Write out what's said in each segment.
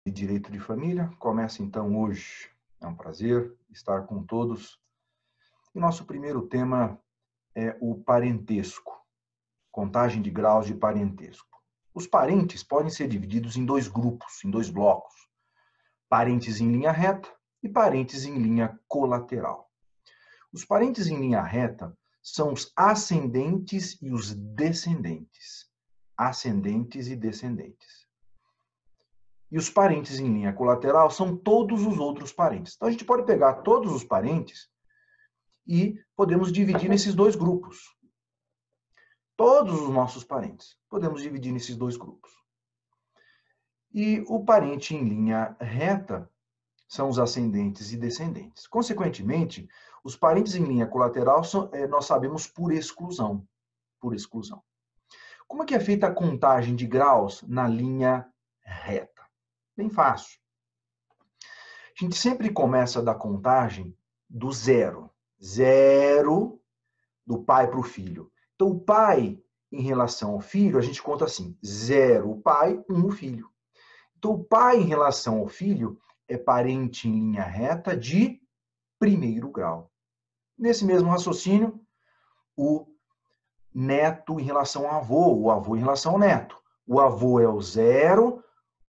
de Direito de Família começa então hoje. É um prazer estar com todos. E nosso primeiro tema é o parentesco, contagem de graus de parentesco. Os parentes podem ser divididos em dois grupos, em dois blocos: parentes em linha reta e parentes em linha colateral. Os parentes em linha reta são os ascendentes e os descendentes. Ascendentes e descendentes. E os parentes em linha colateral são todos os outros parentes. Então, a gente pode pegar todos os parentes e podemos dividir nesses dois grupos. Todos os nossos parentes. Podemos dividir nesses dois grupos. E o parente em linha reta são os ascendentes e descendentes. Consequentemente, os parentes em linha colateral nós sabemos por exclusão. Por exclusão. Como é que é feita a contagem de graus na linha reta? Bem fácil. A gente sempre começa da contagem do zero. Zero do pai para o filho. Então, o pai, em relação ao filho, a gente conta assim: 0 o pai, 1 o filho. Então, o pai, em relação ao filho, é parente em linha reta de primeiro grau. Nesse mesmo raciocínio, o neto em relação ao avô, o avô em relação ao neto. O avô é o 0,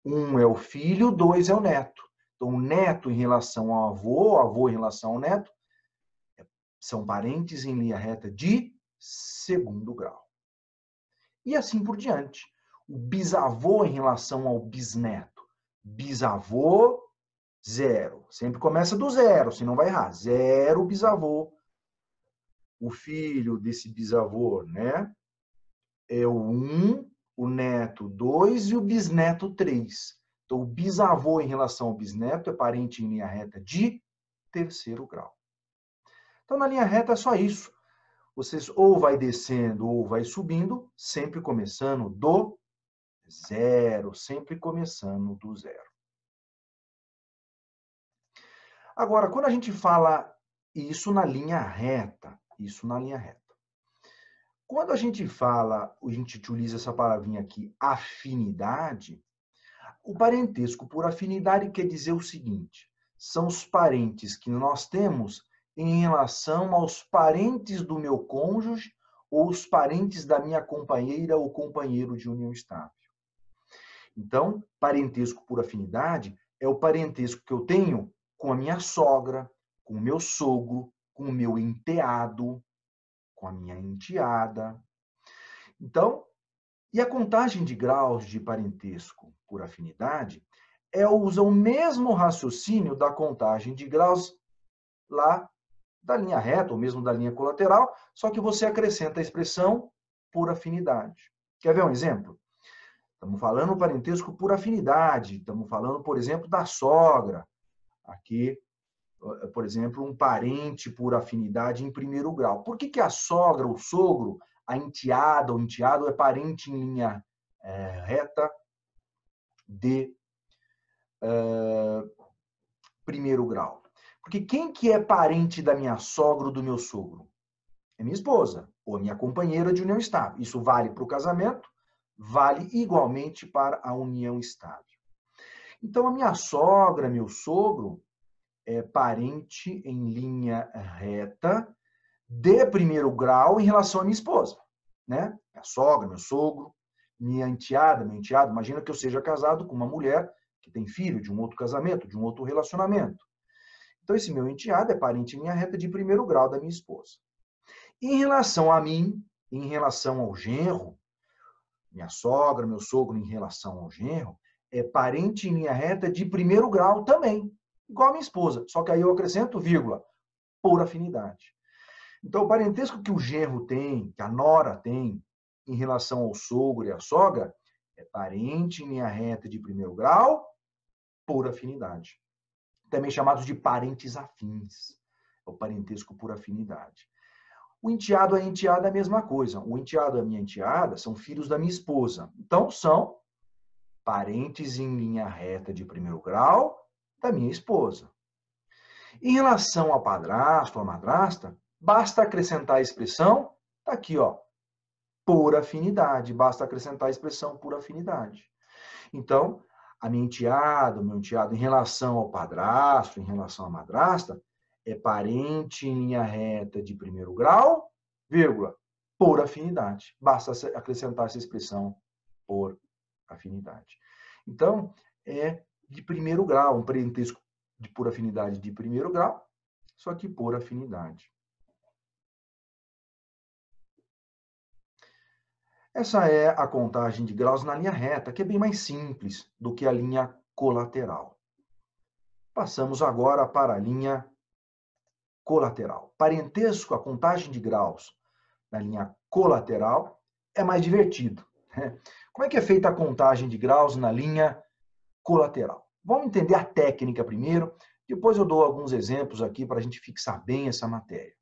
1 é o filho, 2 é o neto. Então, o neto em relação ao avô, o avô em relação ao neto, são parentes em linha reta de segundo grau. E assim por diante. O bisavô em relação ao bisneto. Bisavô, 0. Sempre começa do 0, senão vai errar. 0 bisavô. O filho desse bisavô, né? É o 1, o neto 2 e o bisneto 3. Então, o bisavô em relação ao bisneto é parente em linha reta de terceiro grau. Então, na linha reta é só isso. Vocês ou vai descendo ou vai subindo, sempre começando do 0, sempre começando do 0. Agora, quando a gente fala isso na linha reta, quando a gente utiliza essa palavrinha aqui, afinidade, o parentesco por afinidade quer dizer o seguinte: são os parentes que nós temos em relação aos parentes do meu cônjuge ou os parentes da minha companheira ou companheiro de união estável. Então, parentesco por afinidade é o parentesco que eu tenho com a minha sogra, com o meu sogro, com o meu enteado, com a minha enteada. Então, e a contagem de graus de parentesco por afinidade usa o mesmo raciocínio da contagem de graus lá da linha reta, ou mesmo da linha colateral, só que você acrescenta a expressão por afinidade. Quer ver um exemplo? Estamos falando parentesco por afinidade, estamos falando, por exemplo, da sogra. Aqui, por exemplo, um parente por afinidade em primeiro grau. Por que a sogra, o sogro, a enteada ou enteado é parente em linha reta de primeiro grau? Porque quem que é parente da minha sogra ou do meu sogro? É minha esposa ou a minha companheira de união estável. Isso vale para o casamento, vale igualmente para a união estável. Então, a minha sogra, meu sogro, é parente em linha reta de primeiro grau em relação à minha esposa, né? Minha sogra, meu sogro, minha enteada, meu enteado. Imagina que eu seja casado com uma mulher que tem filho de um outro casamento, de um outro relacionamento. Então, esse meu enteado é parente em linha reta de primeiro grau da minha esposa. Em relação a mim, em relação ao genro, minha sogra, meu sogro, em relação ao genro, é parente em linha reta de primeiro grau também, igual a minha esposa. Só que aí eu acrescento vírgula, por afinidade. Então, o parentesco que o genro tem, que a nora tem, em relação ao sogro e à sogra, é parente em linha reta de primeiro grau, por afinidade. Também chamados de parentes afins. É o parentesco por afinidade. O enteado e a enteada é a mesma coisa. O enteado e a minha enteada são filhos da minha esposa. Então, são parentes em linha reta de primeiro grau da minha esposa. Em relação ao padrasto, à madrasta, basta acrescentar a expressão, está aqui, ó, por afinidade. Basta acrescentar a expressão por afinidade. Então, A minha enteada, o meu enteado, em relação ao padrasto, em relação à madrasta, é parente em linha reta de primeiro grau, vírgula, por afinidade. Basta acrescentar essa expressão por afinidade. Então, é de primeiro grau, um parentesco por afinidade de primeiro grau, só que por afinidade. Essa é a contagem de graus na linha reta, que é bem mais simples do que a linha colateral. Passamos agora para a linha colateral. Parentesco, a contagem de graus na linha colateral é mais divertido. Como é que é feita a contagem de graus na linha colateral? Vamos entender a técnica primeiro, depois eu dou alguns exemplos aqui para a gente fixar bem essa matéria.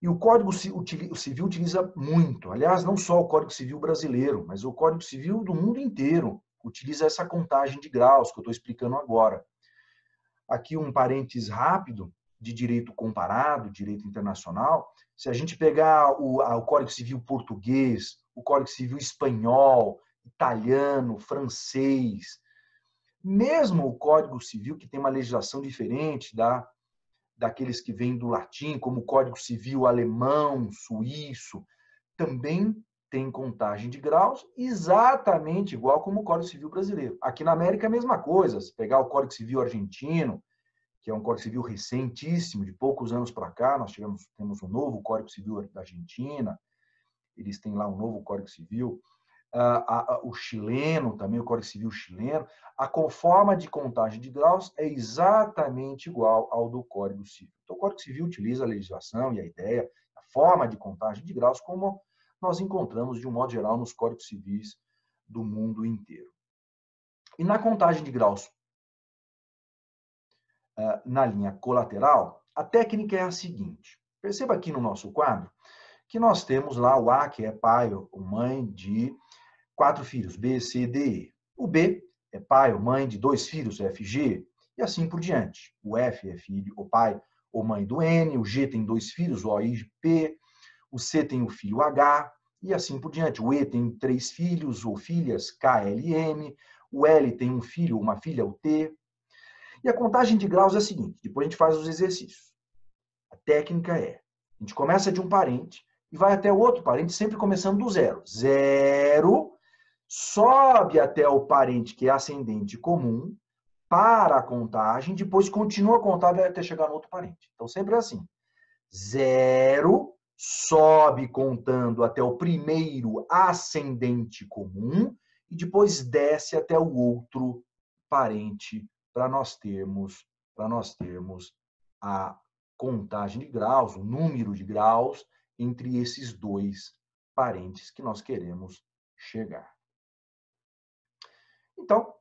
E o Código Civil utiliza muito, aliás, não só o Código Civil brasileiro, mas o Código Civil do mundo inteiro utiliza essa contagem de graus que eu estou explicando agora. Aqui um parênteses rápido de direito comparado, direito internacional. Se a gente pegar o Código Civil português, o Código Civil espanhol, italiano, francês, mesmo o Código Civil, que tem uma legislação diferente daqueles que vêm do latim, como o Código Civil alemão, suíço, também tem contagem de graus exatamente igual como o Código Civil brasileiro. Aqui na América é a mesma coisa. Se pegar o Código Civil argentino, que é um Código Civil recentíssimo, de poucos anos para cá, nós temos um novo Código Civil da Argentina, eles têm lá um novo Código Civil, o chileno também, o Código Civil chileno, a forma de contagem de graus é exatamente igual ao do Código Civil. Então, o Código Civil utiliza a legislação e a ideia, a forma de contagem de graus, como nós encontramos, de um modo geral, nos códigos civis do mundo inteiro. E na contagem de graus na linha colateral, a técnica é a seguinte. Perceba aqui no nosso quadro que nós temos lá o A, que é pai ou mãe de 4 filhos, B, C, D, E. O B é pai ou mãe de 2 filhos, F, G, e assim por diante. O F é filho ou pai ou mãe do N, o G tem 2 filhos, O, I, P, o C tem o filho H, e assim por diante. O E tem 3 filhos ou filhas, K, L, M, o L tem um filho ou uma filha, o T. E a contagem de graus é a seguinte, depois a gente faz os exercícios. A técnica é, a gente começa de um parente e vai até o outro parente, sempre começando do zero. Zero, sobe até o parente que é ascendente comum, para a contagem, depois continua a contar até chegar no outro parente. Então, sempre é assim. Zero, sobe contando até o primeiro ascendente comum e depois desce até o outro parente para nós termos a contagem de graus, o número de graus entre esses dois parentes que nós queremos chegar. Então,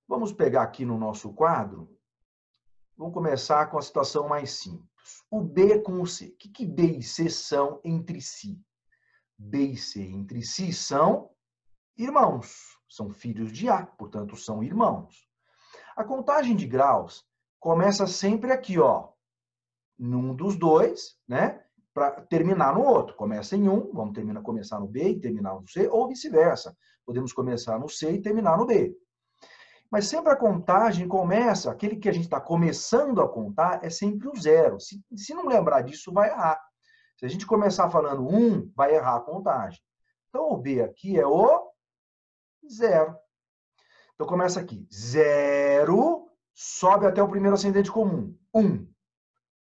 vamos pegar aqui no nosso quadro, vamos começar com a situação mais simples. O B com o C. O que B e C são entre si? B e C entre si são irmãos, são filhos de A, portanto, são irmãos. A contagem de graus começa sempre aqui, ó, num dos dois, né, para terminar no outro. Começa em um, vamos começar no B e terminar no C, ou vice-versa. Podemos começar no C e terminar no B. Mas sempre a contagem começa, aquele que a gente está começando a contar é sempre o zero. Se não lembrar disso, vai errar. Se a gente começar falando 1, vai errar a contagem. Então, o B aqui é o zero. Então, começa aqui. 0, sobe até o primeiro ascendente comum. 1.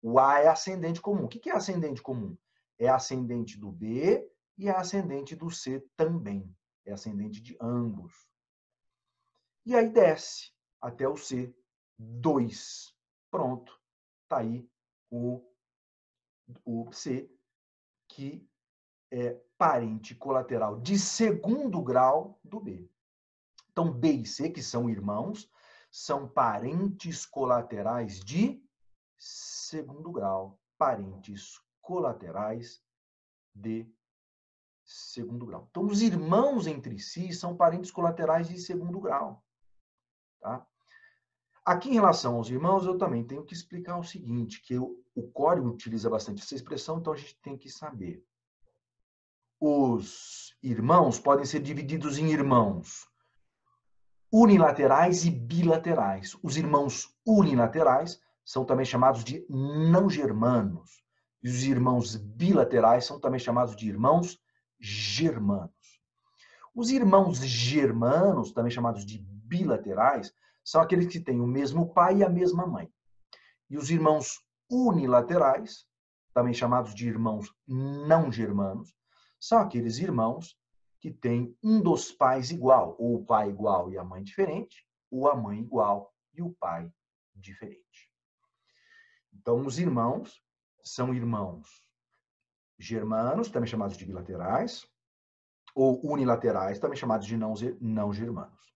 O A é ascendente comum. O que é ascendente comum? É ascendente do B e é ascendente do C também. É ascendente de ambos. E aí desce até o C, 2. Pronto. Está aí o C, que é parente colateral de segundo grau do B. Então, B e C, que são irmãos, são parentes colaterais de segundo grau. Parentes colaterais de segundo grau. Então, os irmãos entre si são parentes colaterais de segundo grau. Tá? Aqui, em relação aos irmãos, eu também tenho que explicar o seguinte, que o código utiliza bastante essa expressão, então a gente tem que saber. Os irmãos podem ser divididos em irmãos unilaterais e bilaterais. Os irmãos unilaterais são também chamados de não germanos. E os irmãos bilaterais são também chamados de irmãos germanos. Os irmãos germanos, também chamados de bilaterais, são aqueles que têm o mesmo pai e a mesma mãe. E os irmãos unilaterais, também chamados de irmãos não germanos, são aqueles irmãos que têm um dos pais igual, ou o pai igual e a mãe diferente, ou a mãe igual e o pai diferente. Então, os irmãos são irmãos germanos, também chamados de bilaterais, ou unilaterais, também chamados de não germanos.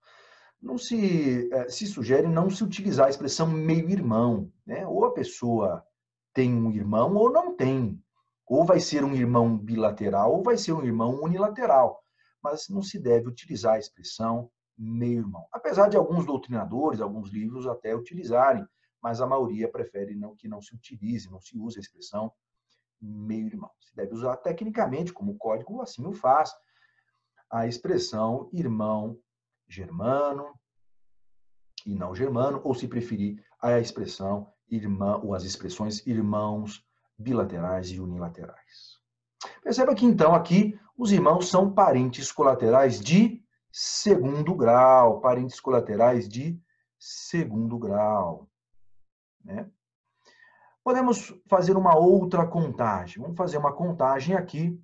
Não se sugere não se utilizar a expressão meio-irmão, né? Ou a pessoa tem um irmão ou não tem. Ou vai ser um irmão bilateral ou vai ser um irmão unilateral. Mas não se deve utilizar a expressão meio-irmão. Apesar de alguns doutrinadores, alguns livros até utilizarem, mas a maioria prefere que não se utilize, não se use a expressão meio-irmão. Se deve usar tecnicamente, como o código assim o faz, a expressão irmão germano e não germano, ou se preferir, a expressão irmã, ou as expressões irmãos bilaterais e unilaterais. Perceba que, então, aqui, os irmãos são parentes colaterais de segundo grau, parentes colaterais de segundo grau, né? Podemos fazer uma outra contagem. Vamos fazer uma contagem aqui,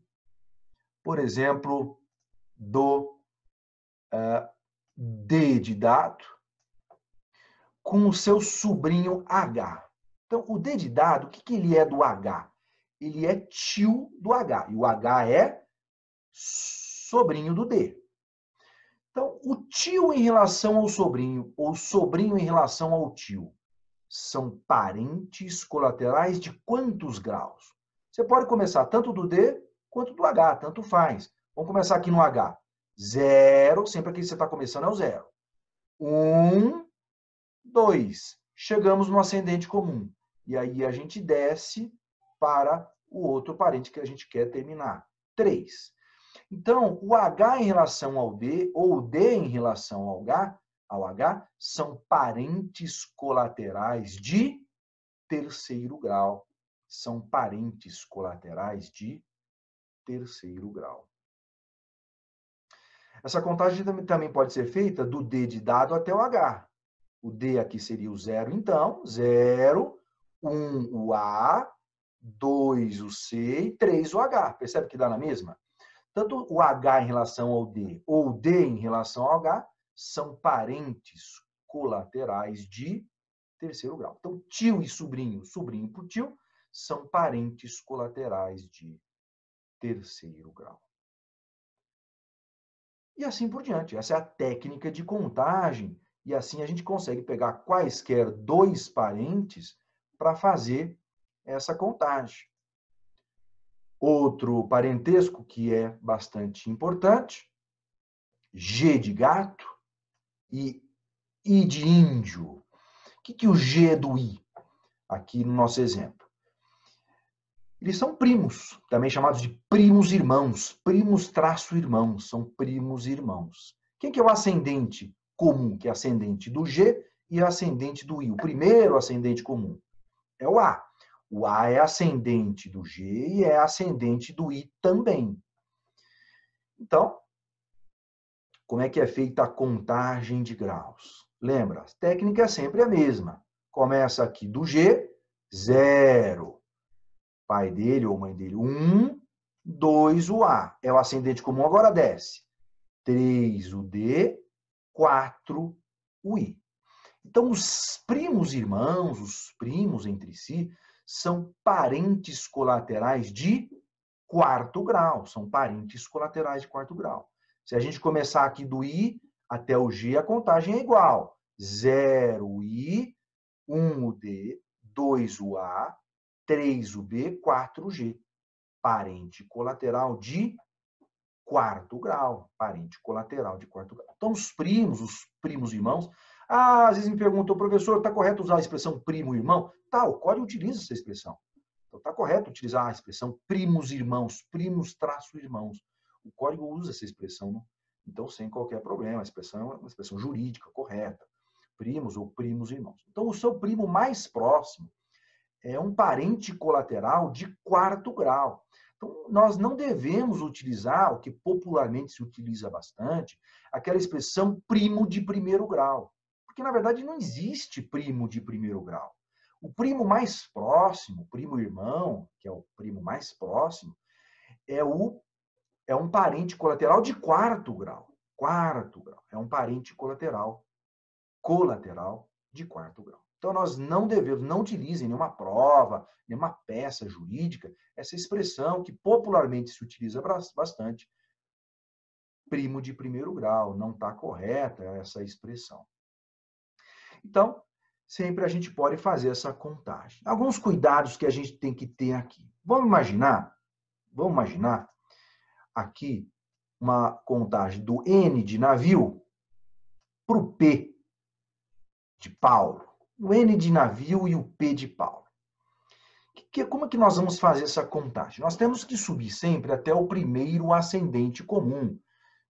por exemplo, do D de dado com o seu sobrinho H. Então, o D de dado, o que ele é do H? Ele é tio do H, e o H é sobrinho do D. Então, o tio em relação ao sobrinho, ou o sobrinho em relação ao tio, são parentes colaterais de quantos graus? Você pode começar tanto do D quanto do H, tanto faz. Vamos começar aqui no H. 0, sempre aqui que você está começando é o 0. 1, 2. Chegamos no ascendente comum. E aí a gente desce para o outro parente que a gente quer terminar. 3. Então, o H em relação ao D, ou o D em relação ao H, são parentes colaterais de terceiro grau. São parentes colaterais de terceiro grau. Essa contagem também pode ser feita do D de dado até o H. O D aqui seria o 0, então. 0, 1 o A, 2 o C e 3 o H. Percebe que dá na mesma? Tanto o H em relação ao D ou o D em relação ao H são parentes colaterais de terceiro grau. Então, tio e sobrinho, sobrinho por tio, são parentes colaterais de terceiro grau. E assim por diante. Essa é a técnica de contagem. E assim a gente consegue pegar quaisquer dois parentes para fazer essa contagem. Outro parentesco que é bastante importante, G de gato e I de índio. O que o G é do I? Aqui no nosso exemplo. Eles são primos, também chamados de primos irmãos. Primos traço irmãos, são primos irmãos. Quem que é o ascendente comum, que é ascendente do G e ascendente do I? O primeiro ascendente comum é o A. O A é ascendente do G e é ascendente do I também. Então, como é que é feita a contagem de graus? Lembra, a técnica é sempre a mesma. Começa aqui do G, 0. Pai dele ou mãe dele, 1. 2 o A. É o ascendente comum, agora desce. 3 o D, 4 o I. Então, os primos irmãos, os primos entre si, são parentes colaterais de quarto grau. São parentes colaterais de quarto grau. Se a gente começar aqui do I até o G, a contagem é igual. 0 o I, 1 o D, 2 o A, 3 o B, 4 o G. Parente colateral de quarto grau. Parente colateral de quarto grau. Então, os primos irmãos. Às vezes me perguntam, professor, está correto usar a expressão primo-irmão? Tá, o código utiliza essa expressão. Então, está correto utilizar a expressão primos irmãos, primos traço irmãos. O código usa essa expressão Então, sem qualquer problema, a expressão é uma expressão jurídica correta. Primos ou primos irmãos. Então, o seu primo mais próximo é um parente colateral de quarto grau. Então, nós não devemos utilizar, o que popularmente se utiliza bastante, aquela expressão primo de primeiro grau. Porque, na verdade, não existe primo de primeiro grau. O primo mais próximo, primo irmão, que é o primo mais próximo, é um parente colateral de quarto grau. Quarto grau. É um parente colateral de quarto grau. Então, nós não devemos, não utilizem nenhuma prova, nenhuma peça jurídica, essa expressão que popularmente se utiliza bastante, primo de primeiro grau. Não está correta essa expressão. Então, sempre a gente pode fazer essa contagem. Alguns cuidados que a gente tem que ter aqui. Vamos imaginar aqui uma contagem do N de navio para o P de Paulo. O N de navio e o P de Paulo. Como é que nós vamos fazer essa contagem? Nós temos que subir sempre até o primeiro ascendente comum.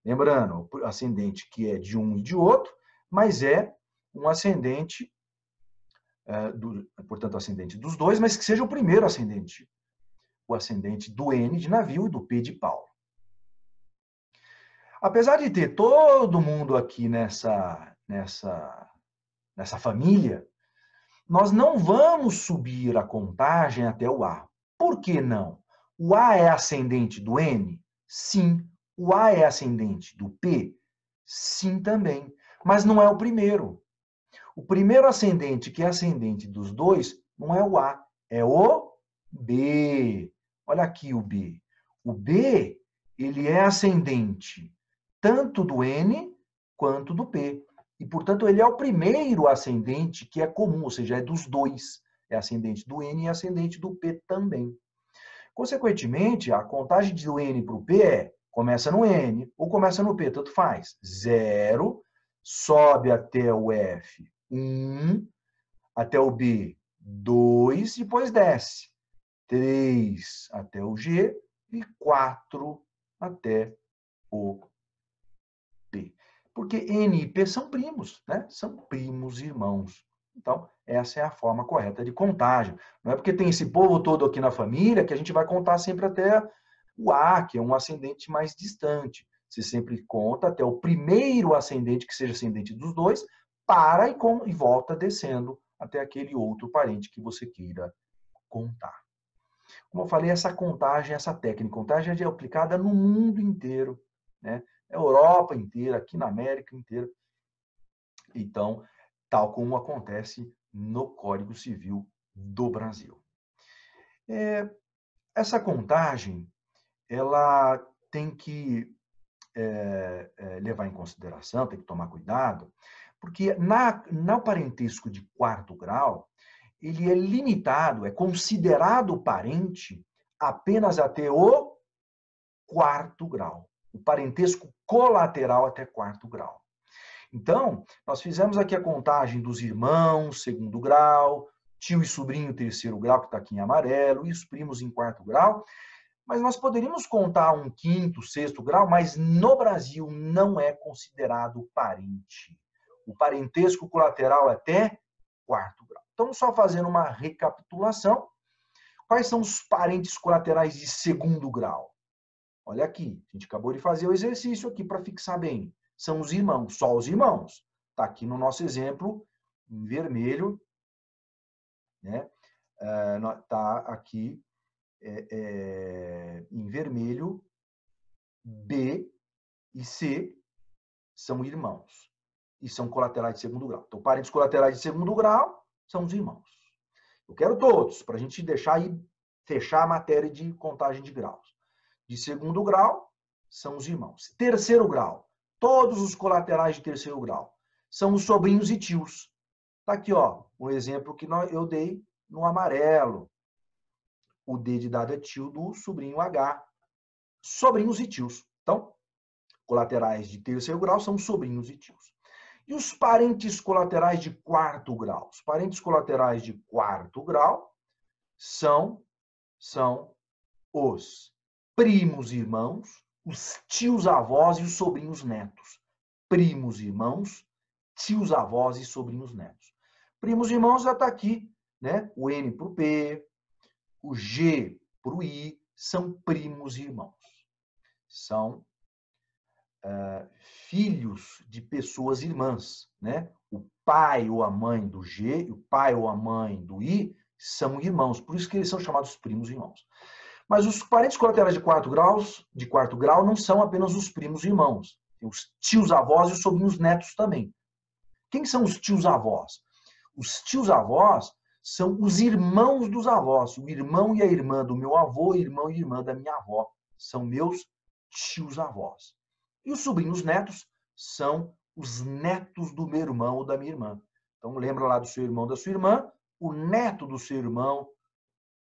Lembrando, o ascendente que é de um e de outro, mas é um ascendente, portanto, ascendente dos dois, mas que seja o primeiro ascendente. O ascendente do N de navio e do P de Paulo. Apesar de ter todo mundo aqui nessa família, nós não vamos subir a contagem até o A. Por que não? O A é ascendente do N? Sim. O A é ascendente do P? Sim também. Mas não é o primeiro. O primeiro ascendente, que é ascendente dos dois, não é o A, é o B. Olha aqui o B. O B, ele é ascendente tanto do N quanto do P. E, portanto, ele é o primeiro ascendente que é comum, ou seja, é dos dois. É ascendente do N e ascendente do P também. Consequentemente, a contagem do N para o P começa no N ou começa no P, tanto faz. 0, sobe até o F, 1, até o B, 2, depois desce. 3 até o G e 4 até o P. Porque N e P são primos, né? São primos irmãos. Então, essa é a forma correta de contagem. Não é porque tem esse povo todo aqui na família que a gente vai contar sempre até o A, que é um ascendente mais distante. Você sempre conta até o primeiro ascendente, que seja ascendente dos dois, para e volta descendo até aquele outro parente que você queira contar. Como eu falei, essa contagem, essa técnica, contagem é aplicada no mundo inteiro, né? Europa inteira, aqui na América inteira. Então, tal como acontece no Código Civil do Brasil. Essa contagem, ela tem que levar em consideração, tem que tomar cuidado, porque no parentesco de quarto grau, ele é limitado, é considerado parente apenas até o quarto grau. O parentesco colateral até quarto grau. Então, nós fizemos aqui a contagem dos irmãos, segundo grau, tio e sobrinho, terceiro grau, que está aqui em amarelo, e os primos em quarto grau. Mas nós poderíamos contar um quinto, sexto grau, mas no Brasil não é considerado parente. O parentesco colateral é até quarto grau. Então, só fazendo uma recapitulação, quais são os parentes colaterais de segundo grau? Olha aqui, a gente acabou de fazer o exercício aqui para fixar bem. São os irmãos, só os irmãos. Está aqui no nosso exemplo, em vermelho, né? Está aqui em vermelho, B e C são irmãos e são colaterais de segundo grau. Então, parentes colaterais de segundo grau são os irmãos. Eu quero todos, para a gente deixar aí, fechar a matéria de contagem de graus. De segundo grau são os irmãos. Terceiro grau, todos os colaterais de terceiro grau são os sobrinhos e tios. Está aqui, ó, um exemplo que eu dei no amarelo. O D de dado é tio do sobrinho H. Sobrinhos e tios. Então, colaterais de terceiro grau são sobrinhos e tios. E os parentes colaterais de quarto grau? Os parentes colaterais de quarto grau são os primos irmãos os tios-avós e os sobrinhos-netos. Primos irmãos, tios-avós e sobrinhos-netos. Primos irmãos já está aqui, né? O N para o P, o G para o I, são primos irmãos. São filhos de pessoas irmãs, né? O pai ou a mãe do G e o pai ou a mãe do I são irmãos, por isso que eles são chamados primos irmãos. Mas os parentes colaterais de quarto grau não são apenas os primos irmãos. Tem os tios-avós e os sobrinhos-netos também. Quem são os tios-avós? Os tios-avós são os irmãos dos avós. O irmão e a irmã do meu avô, o irmão e a irmã da minha avó. São meus tios-avós. E os sobrinhos-netos são os netos do meu irmão ou da minha irmã. Então, lembra lá do seu irmão, da sua irmã, o neto do seu irmão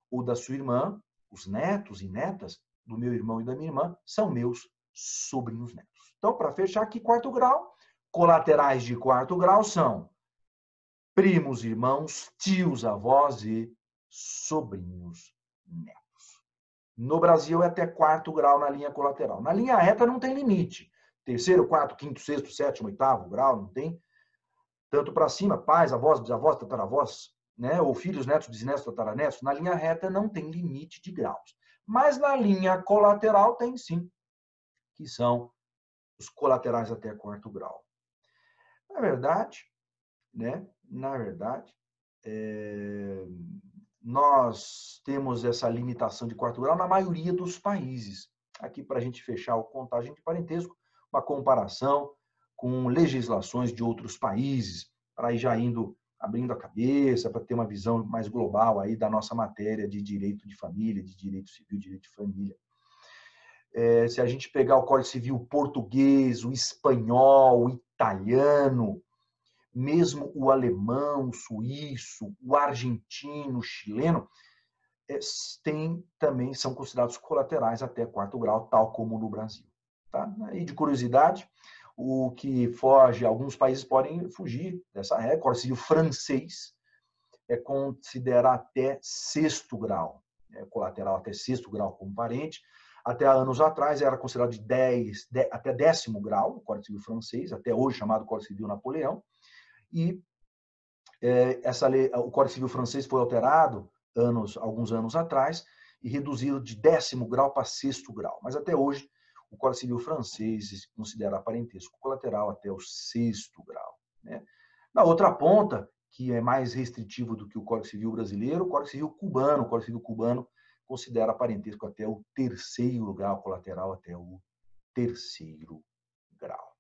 ou da sua irmã, os netos e netas do meu irmão e da minha irmã, são meus sobrinhos-netos. Então, para fechar aqui, quarto grau, colaterais de quarto grau são primos, irmãos, tios, avós e sobrinhos-netos. No Brasil é até quarto grau na linha colateral. Na linha reta não tem limite. Terceiro, quarto, quinto, sexto, sétimo, oitavo grau, não tem. Tanto para cima, pais, avós, bisavós, tataravós, né? Ou filhos, netos, bisnetos, tataranetos. Na linha reta não tem limite de graus. Mas na linha colateral tem sim, que são os colaterais até quarto grau. Na verdade, né? Nós temos essa limitação de quarto grau na maioria dos países. Aqui, para a gente fechar a contagem de parentesco, uma comparação com legislações de outros países, para ir já abrindo a cabeça, para ter uma visão mais global aí da nossa matéria de direito de família, de direito civil, direito de família. Se a gente pegar o Código Civil português, o espanhol, o italiano, mesmo o alemão, o suíço, o argentino, o chileno, também são considerados colaterais até quarto grau, tal como no Brasil. Tá? E de curiosidade, o que foge, alguns países podem fugir dessa regra. O Código Civil francês considera até sexto grau, colateral até sexto grau como parente. Até anos atrás era considerado até 10º grau, o Código Civil francês, até hoje chamado Código Civil Napoleão. E essa lei, o Código Civil francês foi alterado alguns anos atrás e reduzido de 10º grau para sexto grau. Mas até hoje, o Código Civil francês considera parentesco colateral até o sexto grau. Né? Na outra ponta, que é mais restritivo do que o Código Civil brasileiro, o Código Civil cubano. O Código Civil cubano considera parentesco até o terceiro grau, colateral até o terceiro grau.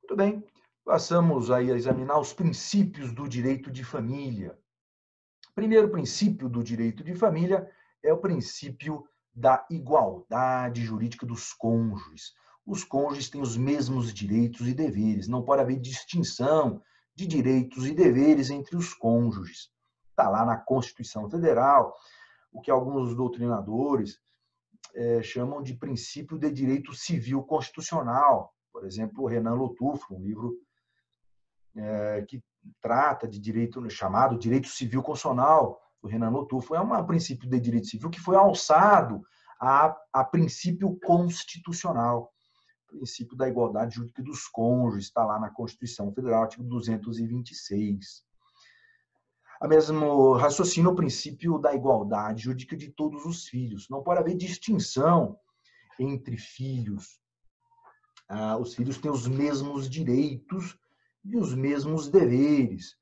Muito bem. Passamos aí a examinar os princípios do direito de família. O primeiro princípio do direito de família é o princípio da igualdade jurídica dos cônjuges. Os cônjuges têm os mesmos direitos e deveres. Não pode haver distinção de direitos e deveres entre os cônjuges. Está lá na Constituição Federal, o que alguns doutrinadores chamam de princípio de direito civil constitucional. Por exemplo, o Renan Lotufo, um livro que trata de direito chamado direito civil constitucional, do Renan Lotufo, é um princípio de direito civil que foi alçado a princípio constitucional. O princípio da igualdade jurídica dos cônjuges está lá na Constituição Federal, artigo 226. A mesmo raciocínio o princípio da igualdade jurídica de todos os filhos. Não pode haver distinção entre filhos. Os filhos têm os mesmos direitos e os mesmos deveres.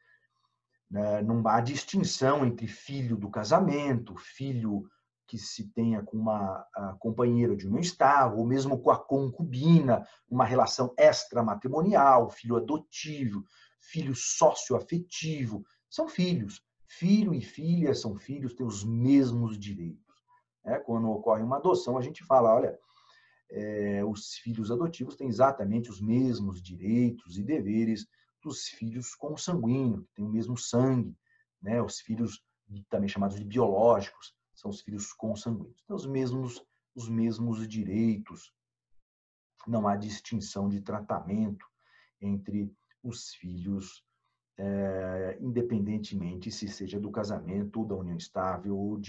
Não há distinção entre filho do casamento, filho que se tenha com uma companheira de união estável, ou mesmo com a concubina, uma relação extramatrimonial, filho adotivo, filho socioafetivo. São filhos. Filho e filha são filhos, têm os mesmos direitos. Quando ocorre uma adoção, a gente fala, olha, os filhos adotivos têm exatamente os mesmos direitos e deveres dos filhos consanguíneos, que têm o mesmo sangue, né? Os filhos também chamados de biológicos, são os filhos consanguíneos. Têm os mesmos direitos, não há distinção de tratamento entre os filhos independentemente se seja do casamento, da união estável, ou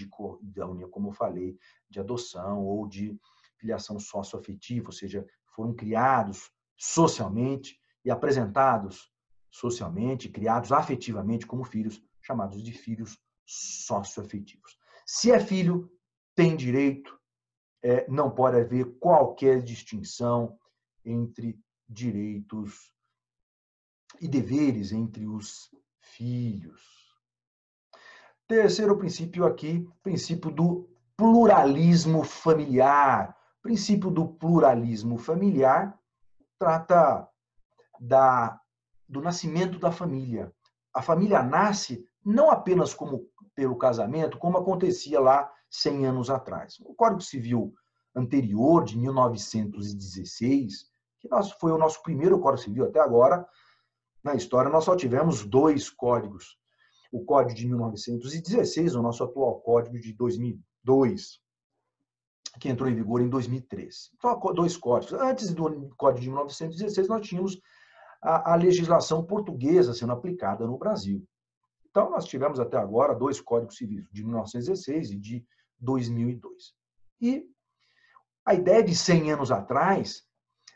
da união, como eu falei, de adoção ou de filiação socioafetiva, ou seja, foram criados socialmente e apresentados socialmente, criados afetivamente como filhos, chamados de filhos socioafetivos. Se é filho, tem direito, não pode haver qualquer distinção entre direitos e deveres entre os filhos. Terceiro princípio aqui, princípio do pluralismo familiar. O princípio do pluralismo familiar trata do nascimento da família. A família nasce não apenas pelo casamento, como acontecia lá 100 anos atrás. O Código Civil anterior, de 1916, que foi o nosso primeiro Código Civil até agora, na história nós só tivemos 2 códigos. O Código de 1916, o nosso atual Código de 2002, que entrou em vigor em 2003. Então, 2 códigos. Antes do Código de 1916, nós tínhamos a legislação portuguesa sendo aplicada no Brasil. Então, nós tivemos até agora 2 códigos civis, de 1916 e de 2002. E a ideia de 100 anos atrás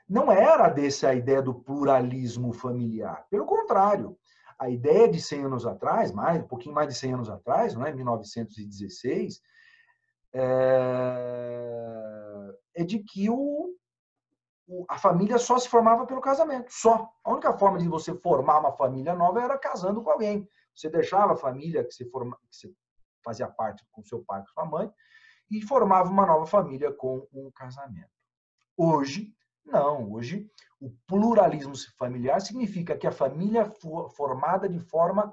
não era a ideia do pluralismo familiar. Pelo contrário, a ideia de 100 anos atrás, um pouquinho mais de 100 anos atrás, não é? 1916, é de que a família só se formava pelo casamento, só. A única forma de você formar uma família nova era casando com alguém. Você deixava a família que você fazia parte com seu pai, com sua mãe, e formava uma nova família com um casamento. Hoje, não. Hoje, o pluralismo familiar significa que a família é formada de forma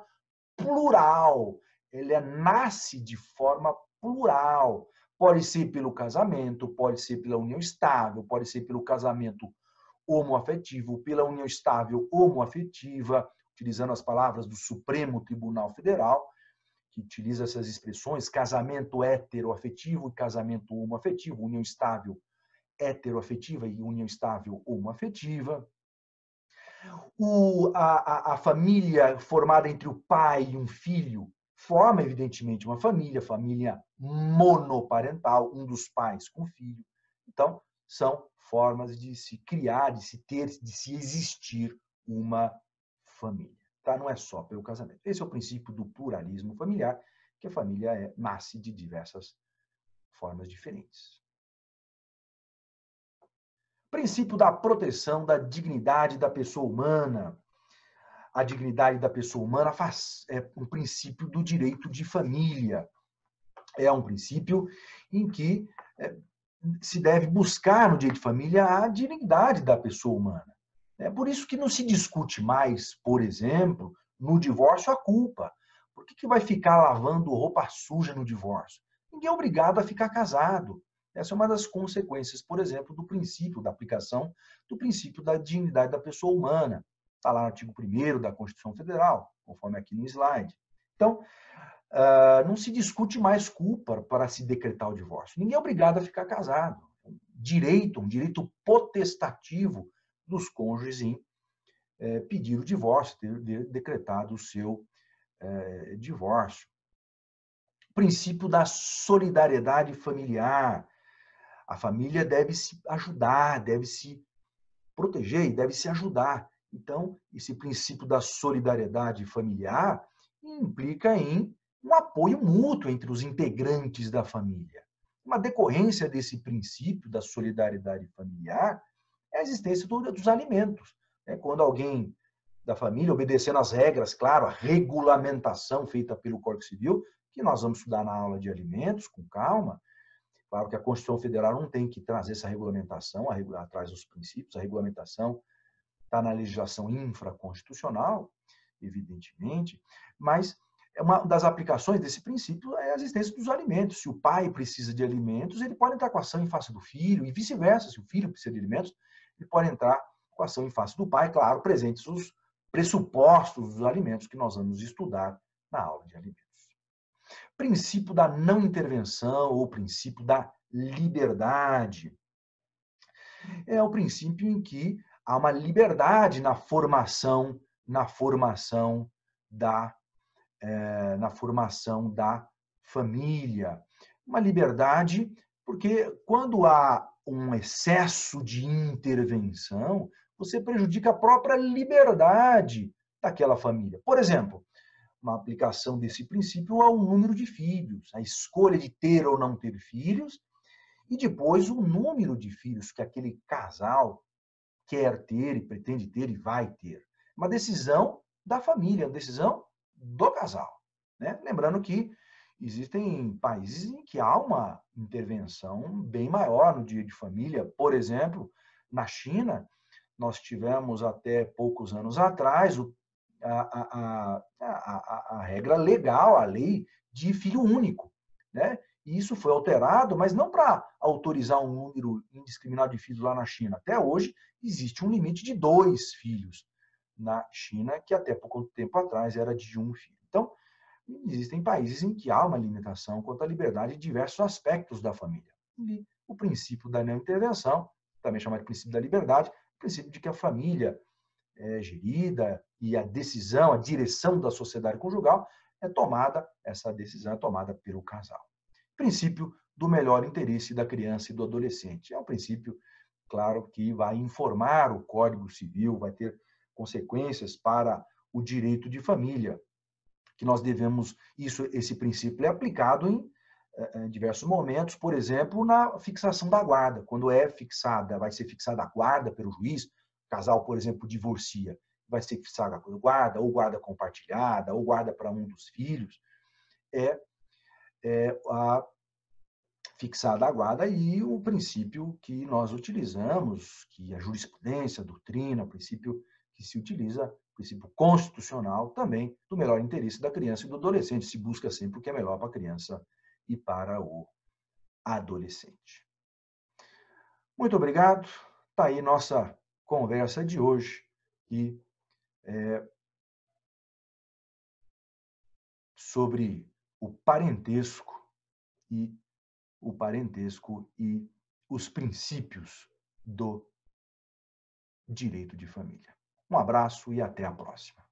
plural. Ela nasce de forma plural. Pode ser pelo casamento, pode ser pela união estável, pode ser pelo casamento homoafetivo, pela união estável homoafetiva, utilizando as palavras do Supremo Tribunal Federal, que utiliza essas expressões, casamento heteroafetivo e casamento homoafetivo, união estável heteroafetiva e união estável homoafetiva. A família formada entre o pai e um filho forma, evidentemente, uma família monoparental, um dos pais com o filho. Então, são formas de se criar, de se existir uma família. Tá? Não é só pelo casamento. Esse é o princípio do pluralismo familiar, que a família nasce de diversas formas diferentes. Princípio da proteção da dignidade da pessoa humana. A dignidade da pessoa humana é um princípio do direito de família. É um princípio em que se deve buscar no direito de família a dignidade da pessoa humana. É por isso que não se discute mais, por exemplo, no divórcio a culpa. Por que vai ficar lavando roupa suja no divórcio? Ninguém é obrigado a ficar casado. Essa é uma das consequências, por exemplo, do princípio da aplicação do princípio da dignidade da pessoa humana. Está lá no artigo 1º da Constituição Federal, conforme aqui no slide. Então, não se discute mais culpa para se decretar o divórcio. Ninguém é obrigado a ficar casado. Um direito potestativo dos cônjuges em pedir o divórcio, ter decretado o seu divórcio. Princípio da solidariedade familiar. A família deve se ajudar, deve se proteger e deve se ajudar. Então, esse princípio da solidariedade familiar implica em um apoio mútuo entre os integrantes da família. Uma decorrência desse princípio da solidariedade familiar é a existência dos alimentos. Quando alguém da família, obedecendo às regras, claro, a regulamentação feita pelo Código Civil, que nós vamos estudar na aula de alimentos, com calma. Claro que a Constituição Federal não tem que trazer essa regulamentação atrás dos princípios, a regulamentação está na legislação infraconstitucional, evidentemente, mas uma das aplicações desse princípio é a existência dos alimentos. Se o pai precisa de alimentos, ele pode entrar com ação em face do filho, e vice-versa, se o filho precisa de alimentos, ele pode entrar com ação em face do pai, claro, presentes os pressupostos dos alimentos que nós vamos estudar na aula de alimentos. Princípio da não intervenção ou princípio da liberdade. É o princípio em que há uma liberdade na formação na formação da família. Uma liberdade, porque quando há um excesso de intervenção, você prejudica a própria liberdade daquela família. Por exemplo, uma aplicação desse princípio ao número de filhos, a escolha de ter ou não ter filhos, e depois o número de filhos que aquele casal quer ter e pretende ter e vai ter. Uma decisão da família, uma decisão do casal. Né? Lembrando que existem países em que há uma intervenção bem maior no dia de família. Por exemplo, na China, nós tivemos até poucos anos atrás a regra legal, a lei de filho único. Né? E isso foi alterado, mas não para autorizar um número indiscriminado de filhos lá na China. Até hoje, existe um limite de 2 filhos na China, que até pouco tempo atrás era de 1 filho. Então, existem países em que há uma limitação quanto à liberdade de diversos aspectos da família. E o princípio da não intervenção, também chamado de princípio da liberdade, o princípio de que a família é gerida e a decisão, a direção da sociedade conjugal essa decisão é tomada pelo casal. Princípio do melhor interesse da criança e do adolescente. É um princípio, claro, que vai informar o Código Civil, vai ter consequências para o direito de família, que nós devemos, esse princípio é aplicado em diversos momentos, por exemplo, na fixação da guarda. Quando vai ser fixada a guarda pelo juiz, o casal, por exemplo, divorcia, vai ser fixada a guarda, ou guarda compartilhada, ou guarda para um dos filhos, a fixada a guarda e o princípio que nós utilizamos, que a jurisprudência, a doutrina, o princípio que se utiliza, o princípio constitucional também, do melhor interesse da criança e do adolescente. Se busca sempre o que é melhor para a criança e para o adolescente. Muito obrigado. Está aí nossa conversa de hoje e sobre o parentesco e os princípios do direito de família. Um abraço e até a próxima.